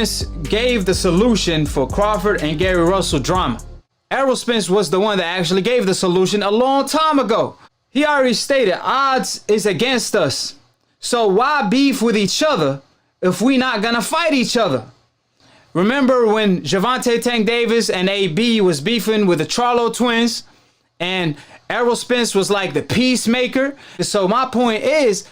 Spence gave the solution for Crawford and Gary Russell drama. Errol Spence was the one that actually gave the solution a long time ago. He already stated odds is against us. So why beef with each other if we not gonna fight each other? Remember when Gervonta Tank Davis and AB was beefing with the Charlo twins and Errol Spence was like the peacemaker? So my point is,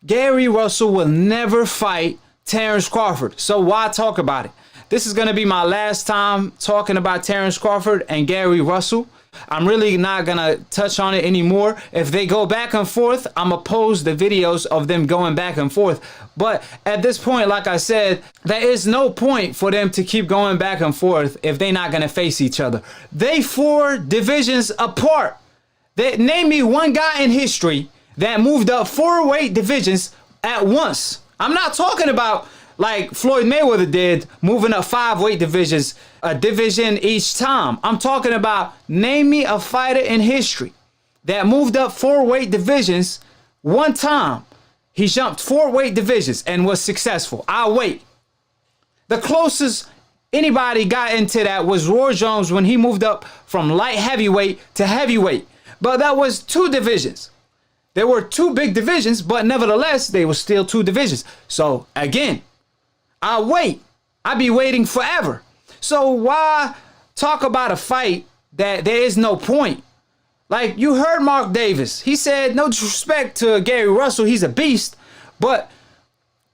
Gary Russell will never fight Terence Crawford. So why talk about it? This is going to be my last time talking about Terence Crawford and Gary Russell. I'm really not going to touch on it anymore. If they go back and forth, I'm going to post the videos of them going back and forth. But at this point, like I said, there is no point for them to keep going back and forth if they're not going to face each other. They 4 divisions apart. Name me one guy in history that moved up 4 weight divisions at once. I'm not talking about like Floyd Mayweather did, moving up 5 weight divisions, a division each time. I'm talking about, name me a fighter in history that moved up 4 weight divisions one time. He jumped 4 weight divisions and was successful. I'll wait. The closest anybody got into that was Roy Jones when he moved up from light heavyweight to heavyweight. But that was 2 divisions. There were 2 big divisions, but nevertheless, they were still 2 divisions. So again, I'll wait. I'll be waiting forever. So why talk about a fight that there is no point? Like, you heard Mark Davis. He said, no disrespect to Gary Russell, he's a beast, but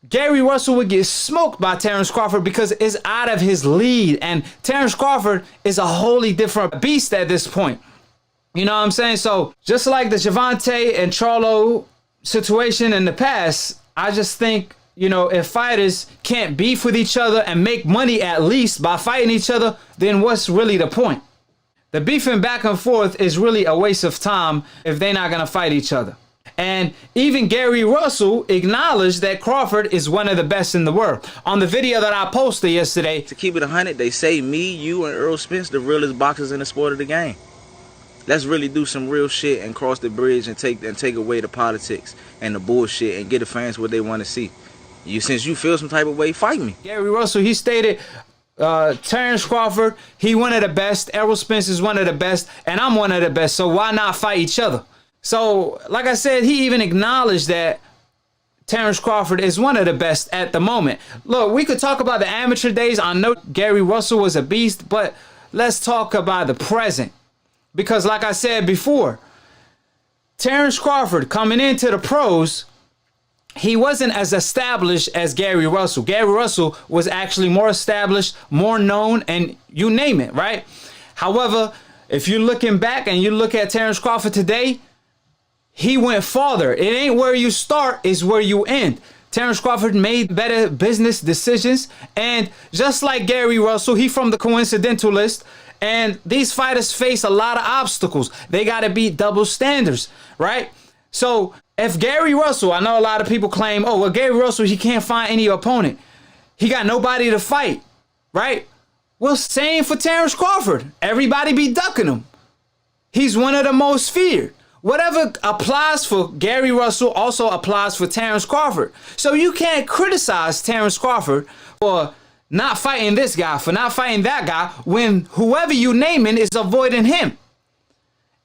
Gary Russell would get smoked by Terence Crawford because it's out of his league. And Terence Crawford is a wholly different beast at this point. You know what I'm saying? So just like the Gervonta and Charlo situation in the past, I just think, you know, if fighters can't beef with each other and make money at least by fighting each other, then what's really the point? The beefing back and forth is really a waste of time if they're not going to fight each other. And even Gary Russell acknowledged that Crawford is one of the best in the world. On the video that I posted yesterday, to keep it 100, they say me, you, and Errol Spence, the realest boxers in the sport of the game. Let's really do some real shit and cross the bridge and take away the politics and the bullshit and get the fans what they want to see. Since you feel some type of way, fight me. Gary Russell, he stated Terence Crawford, he one of the best. Errol Spence is one of the best, and I'm one of the best. So why not fight each other? So, like I said, he even acknowledged that Terence Crawford is one of the best at the moment. Look, we could talk about the amateur days. I know Gary Russell was a beast, but let's talk about the present. Because like I said before, Terence Crawford coming into the pros, he wasn't as established as Gary Russell. Gary Russell was actually more established, more known, and you name it, right? However, if you're looking back and you look at Terence Crawford today, he went farther. It ain't where you start, it's where you end. Terence Crawford made better business decisions, and just like Gary Russell, he from the coincidental list. And these fighters face a lot of obstacles. They got to beat double standards, right? So if Gary Russell, I know a lot of people claim, oh, well, Gary Russell, he can't find any opponent. He got nobody to fight, right? Well, same for Terence Crawford. Everybody be ducking him. He's one of the most feared. Whatever applies for Gary Russell also applies for Terence Crawford. So you can't criticize Terence Crawford for not fighting this guy, for not fighting that guy, when whoever you naming is avoiding him.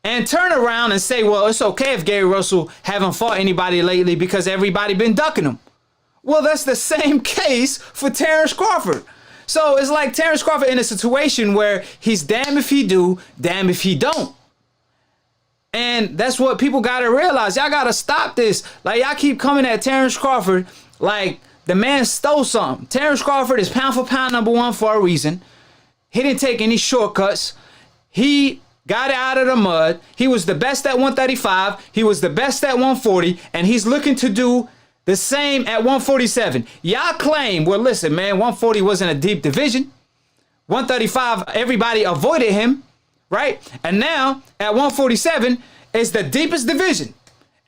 And turn around and say, well, it's okay if Gary Russell haven't fought anybody lately because everybody been ducking him. Well, that's the same case for Terence Crawford. So it's like Terence Crawford in a situation where he's damn if he do, damn if he don't. And that's what people got to realize. Y'all got to stop this. Like, y'all keep coming at Terence Crawford like the man stole something. Terence Crawford is pound for pound #1 for a reason. He didn't take any shortcuts. He got it out of the mud. He was the best at 135. He was the best at 140. And he's looking to do the same at 147. Y'all claim, well, listen, man, 140 wasn't a deep division. 135, everybody avoided him, right? And now at 147, it's the deepest division.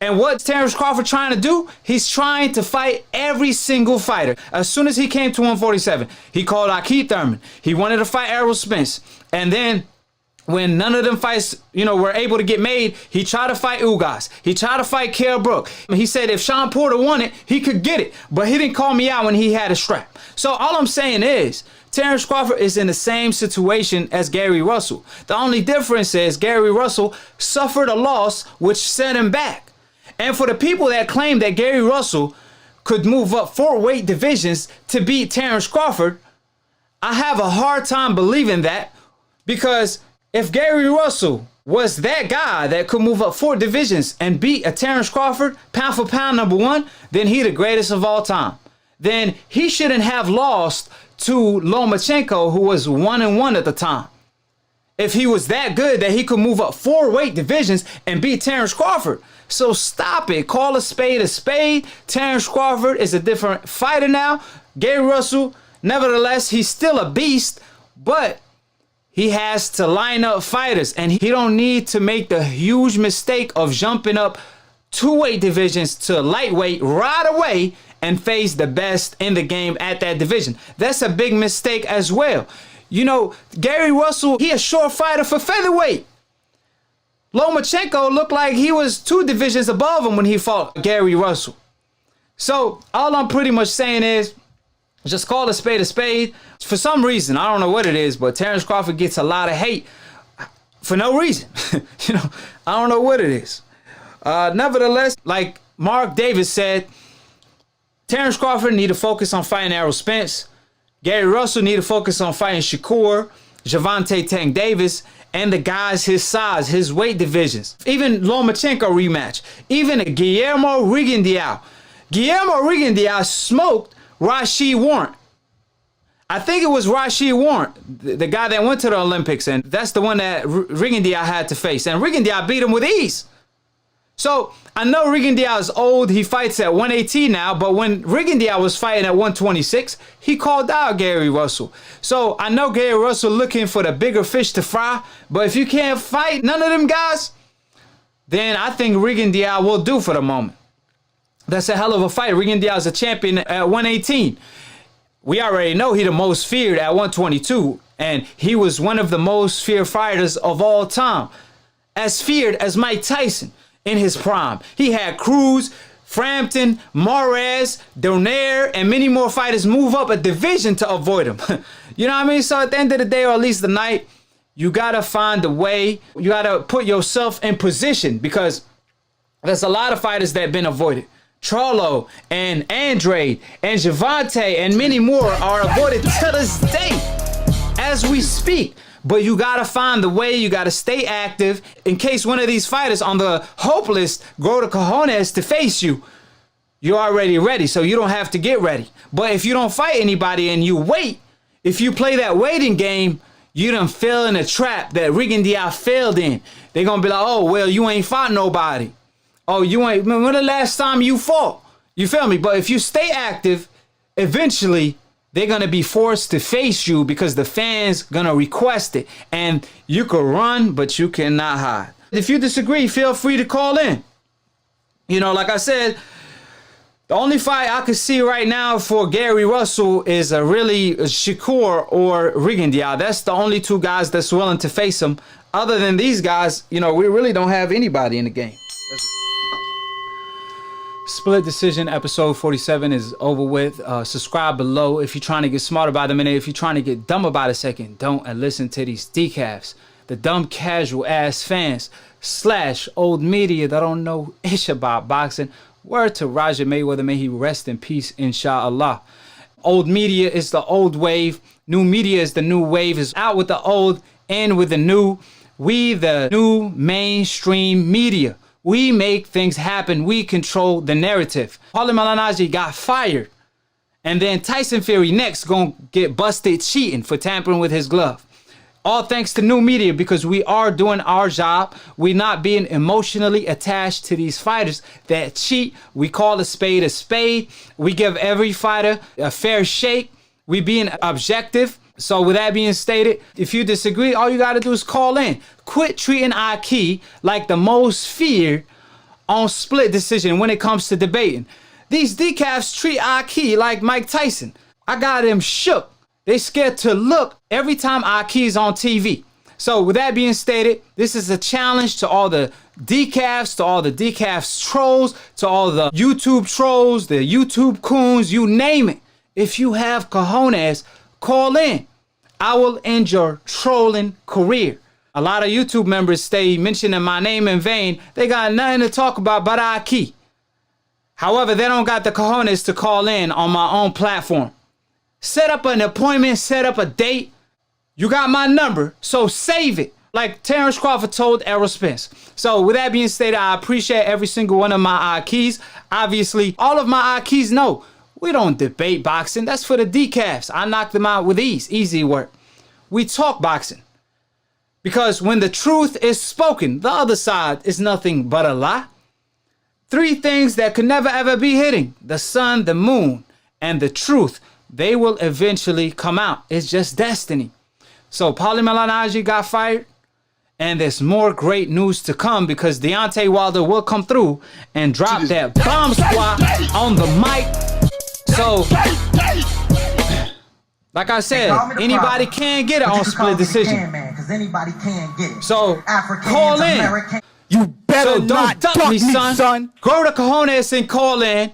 And what's Terence Crawford trying to do? He's trying to fight every single fighter. As soon as he came to 147, he called Akhi Thurman. He wanted to fight Errol Spence. And then when none of them fights, were able to get made, he tried to fight Ugas. He tried to fight Kell Brook. He said if Sean Porter won it, he could get it. But he didn't call me out when he had a strap. So all I'm saying is, Terence Crawford is in the same situation as Gary Russell. The only difference is Gary Russell suffered a loss which set him back. And for the people that claim that Gary Russell could move up 4 weight divisions to beat Terence Crawford, I have a hard time believing that, because if Gary Russell was that guy that could move up 4 divisions and beat a Terence Crawford, pound for pound #1, then he the greatest of all time. Then he shouldn't have lost to Lomachenko, who was 1-1 at the time. If he was that good that he could move up 4 weight divisions and beat Terence Crawford. So stop it. Call a spade a spade. Terence Crawford is a different fighter now. Gary Russell, nevertheless, he's still a beast, but he has to line up fighters, and he don't need to make the huge mistake of jumping up 2 weight divisions to lightweight right away and face the best in the game at that division. That's a big mistake as well. Gary Russell, he a short fighter for featherweight. Lomachenko looked like he was 2 divisions above him when he fought Gary Russell. So all I'm pretty much saying is, just call a spade a spade. For some reason, I don't know what it is, but Terence Crawford gets a lot of hate for no reason. I don't know what it is. Nevertheless, like Mark Davis said, Terence Crawford need to focus on fighting Errol Spence. Gary Russell need to focus on fighting Shakur, Gervonta Tank Davis, and the guys his size, his weight divisions. Even Lomachenko rematch. Even Guillermo Rigondeaux. Guillermo Rigondeaux smoked Rashid Warren. I think it was Rashid Warren, the guy that went to the Olympics, and that's the one that Rigondeaux had to face. And Rigondeaux beat him with ease. So I know Rigondeaux is old. He fights at 118 now, but when Rigondeaux was fighting at 126, he called out Gary Russell. So I know Gary Russell looking for the bigger fish to fry, but if you can't fight none of them guys, then I think Rigondeaux will do for the moment. That's a hell of a fight. Rigondeaux is a champion at 118. We already know he the most feared at 122, and he was one of the most feared fighters of all time. As feared as Mike Tyson in his prime. He had Cruz, Frampton, Mares, Donaire, and many more fighters move up a division to avoid him. You know what I mean? So at the end of the day, or at least the night, you got to find a way. You got to put yourself in position, because there's a lot of fighters that have been avoided. Charlo and Andre and Gervonta and many more are avoided to this day as we speak. But you got to find the way. You got to stay active in case one of these fighters on the hope list grow the cojones to face you. You're already ready, so you don't have to get ready. But if you don't fight anybody and you wait, if you play that waiting game, you done fell in a trap that Rigondeaux failed in. They're going to be like, oh, well, you ain't fought nobody. Oh, you ain't. When the last time you fought? You feel me? But if you stay active, eventually they're going to be forced to face you because the fans going to request it. And you can run, but you cannot hide. If you disagree, feel free to call in. Like I said, the only fight I could see right now for Gary Russell is a really Shakur or Rigondeaux. That's the only 2 guys that's willing to face him. Other than these guys, we really don't have anybody in the game. Split Decision episode 47 is over with. Subscribe below if you're trying to get smarter by the minute. If you're trying to get dumb about a second, don't, and listen to these decafs. The dumb casual ass fans / old media that don't know ish about boxing. Word to Roger Mayweather, may he rest in peace, inshallah. Old media is the old wave. New media is the new wave. Is out with the old, in with the new. We the new mainstream media. We make things happen. We control the narrative. Paulie Malignaggi got fired. And then Tyson Fury next gonna get busted cheating for tampering with his glove. All thanks to new media, because we are doing our job. We're not being emotionally attached to these fighters that cheat. We call a spade a spade. We give every fighter a fair shake. We being objective. So with that being stated, if you disagree, all you got to do is call in. Quit treating Akhi like the most feared on Split Decision when it comes to debating. These decafs treat Akhi like Mike Tyson. I got him shook. They scared to look every time Akhi's on TV. So with that being stated, this is a challenge to all the decafs, to all the decafs trolls, to all the YouTube trolls, the YouTube coons, you name it. If you have cojones, call in. I will end your trolling career. A lot of YouTube members stay mentioning my name in vain. They got nothing to talk about but Akhi. However, they don't got the cojones to call in on my own platform. Set up an appointment, set up a date. You got my number, so save it. Like Terence Crawford told Errol Spence. So with that being stated, I appreciate every single one of my Akhis. Obviously, all of my Akhis know we don't debate boxing. That's for the decafs. I knock them out with ease. Easy work. We talk boxing. Because when the truth is spoken, the other side is nothing but a lie. 3 things that could never ever be hidden: the sun, the moon, and the truth. They will eventually come out. It's just destiny. So Paulie Malignaggi got fired, and there's more great news to come because Deontay Wilder will come through and drop that bomb squad on the mic. So, like I said, anybody can get it on split decision. So, call in. You better So don't duck me, son. Grow the cojones and call in.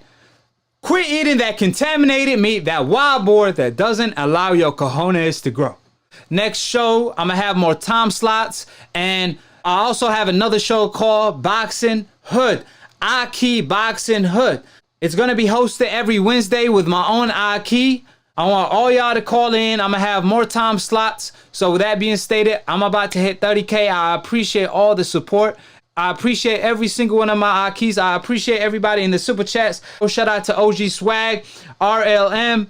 Quit eating that contaminated meat, that wild boar that doesn't allow your cojones to grow. Next show, I'm going to have more time slots. And I also have another show called Boxing Hood. Akhi Boxing Hood. It's going to be hosted every Wednesday with my own Akhi. I want all y'all to call in. I'm going to have more time slots. So with that being stated, I'm about to hit 30K. I appreciate all the support. I appreciate every single one of my Akhis. I appreciate everybody in the super chats. Shout out to OG Swag, RLM,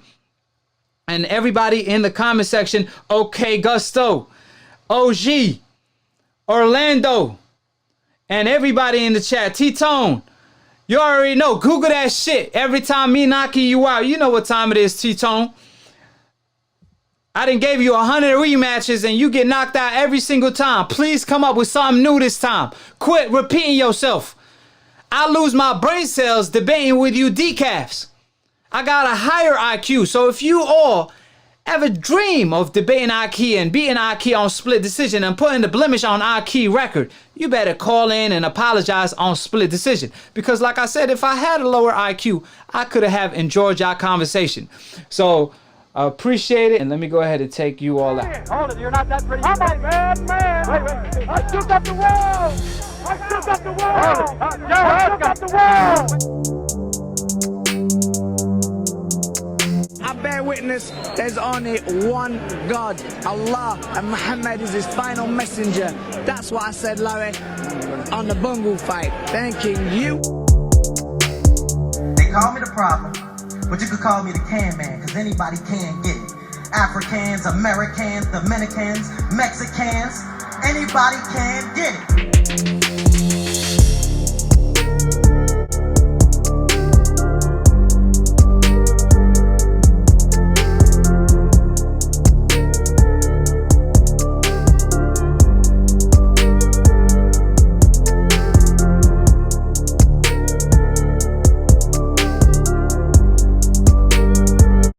and everybody in the comment section. OK Gusto, OG, Orlando, and everybody in the chat. T-Tone, you already know. Google that shit. Every time me knocking you out, you know what time it is, T-Tone. I done gave you 100 rematches and you get knocked out every single time. Please come up with something new this time. Quit repeating yourself. I lose my brain cells debating with you decafs. I got a higher IQ. So if you all ever dream of debating Akhi and beating Akhi on split decision and putting the blemish on Akhi record, you better call in and apologize on split decision. Because like I said, if I had a lower IQ, I could have enjoyed y'all conversation. So I appreciate it, and let me go ahead and take you all out. Hold it, you're not that pretty. I'm a bad man. Wait. I shook up the world. I shook up the world. I shook up the world. I bear witness, there's only one God, Allah, and Muhammad is his final messenger. That's what I said, Larry, on the Bungle fight. Thanking you. They call me the problem, but you could call me the can man, cause anybody can get it. Africans, Americans, Dominicans, Mexicans, anybody can get it.